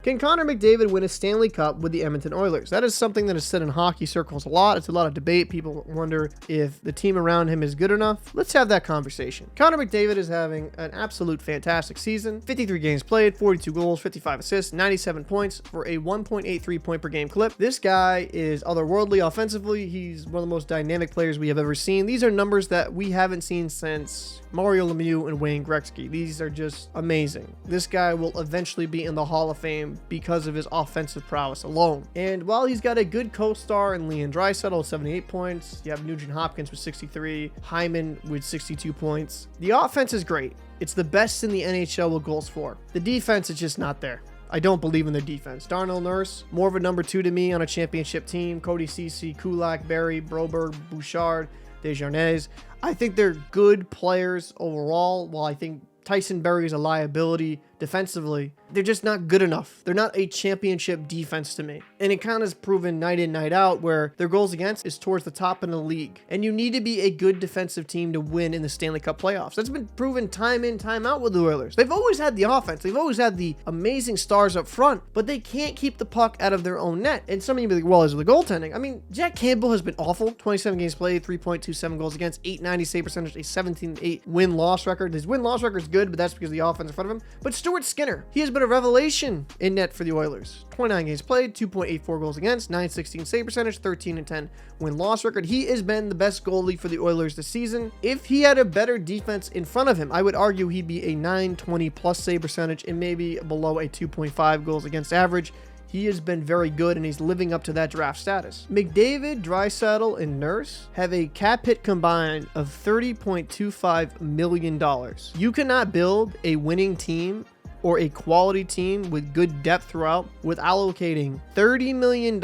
Can Connor McDavid win a Stanley Cup with the Edmonton Oilers? That is something that is said in hockey circles a lot. It's a lot of debate. People wonder if the team around him is good enough. Let's have that conversation. Connor McDavid is having an absolute fantastic season. 53 games played, 42 goals, 55 assists, 97 points for a 1.83 point per game clip. This guy is otherworldly offensively. He's one of the most dynamic players we have ever seen. These are numbers that we haven't seen since Mario Lemieux and Wayne Gretzky. These are just amazing. This guy will eventually be in the Hall of Fame because of his offensive prowess alone. And while he's got a good co-star in Leon Draisaitl with 78 points, you have Nugent Hopkins with 63, Hyman with 62 points. The offense is great. It's the best in the NHL with goals for. The defense is just not there. I don't believe in their defense. Darnell Nurse, more of a number 2 to me on a championship team. Cody Ceci, Kulak, Barry, Broberg, Bouchard, Desjardins. I think they're good players overall. While I think Tyson Berry is a liability defensively, they're just not good enough. They're not a championship defense to me. And it kind of is proven night in, night out, where their goals against is towards the top in the league. And you need to be a good defensive team to win in the Stanley Cup playoffs. That's been proven time in, time out with the Oilers. They've always had the offense. They've always had the amazing stars up front, but they can't keep the puck out of their own net. And some of you be like, well, is it the goaltending? I mean, Jack Campbell has been awful. 27 games played, 3.27 goals against, .890 save percentage, a 17-8 win-loss record. His win-loss record is good, but that's because of the offense in front of him. But Stuart Skinner, he has been a revelation in net for the Oilers. 29 games played, 2.84 goals against, .916 save percentage, 13-10 win-loss record. He has been the best goalie for the Oilers this season. If he had a better defense in front of him, I would argue he'd be a .920 plus save percentage and maybe below a 2.5 goals against average. He has been very good, and he's living up to that draft status. McDavid, Draisaitl, and Nurse have a cap hit combined of $30.25 million. You cannot build a winning team or a quality team with good depth throughout with allocating $30 million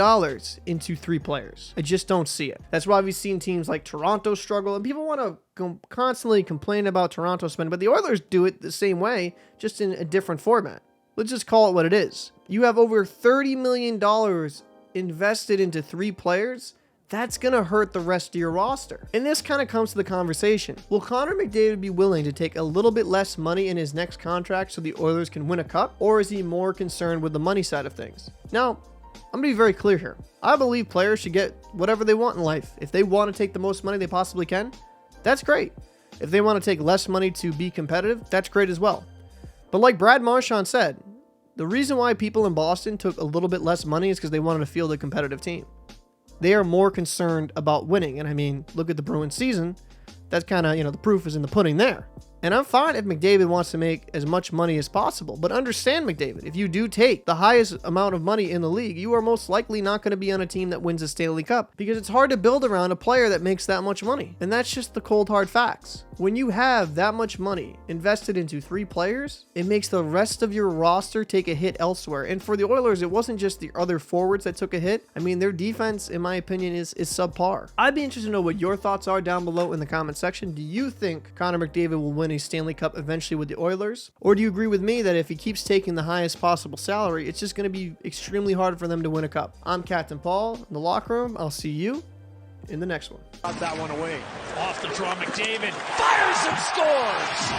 into 3 players. I just don't see it. That's why we've seen teams like Toronto struggle, and people want to constantly complain about Toronto spending, but the Oilers do it the same way, just in a different format. Let's just call it what it is. You have over $30 million invested into 3 players. That's going to hurt the rest of your roster. And this kind of comes to the conversation. Will Connor McDavid be willing to take a little bit less money in his next contract so the Oilers can win a cup? Or is he more concerned with the money side of things? Now, I'm going to be very clear here. I believe players should get whatever they want in life. If they want to take the most money they possibly can, that's great. If they want to take less money to be competitive, that's great as well. But like Brad Marchand said, the reason why people in Boston took a little bit less money is because they wanted to field a competitive team. They are more concerned about winning. And I mean, look at the Bruins season. That's kind of, the proof is in the pudding there. And I'm fine if McDavid wants to make as much money as possible. But understand, McDavid, if you do take the highest amount of money in the league, you are most likely not going to be on a team that wins a Stanley Cup, because it's hard to build around a player that makes that much money. And that's just the cold, hard facts. When you have that much money invested into 3 players, it makes the rest of your roster take a hit elsewhere. And for the Oilers, it wasn't just the other forwards that took a hit. I mean, their defense, in my opinion, is subpar. I'd be interested to know what your thoughts are down below in the comment section. Do you think Connor McDavid will win a Stanley Cup eventually with the Oilers? Or do you agree with me that if he keeps taking the highest possible salary, it's just going to be extremely hard for them to win a cup? I'm Captain Paul in the locker room. I'll see you in the next one. Got that one away. Off the draw, McDavid fires and scores!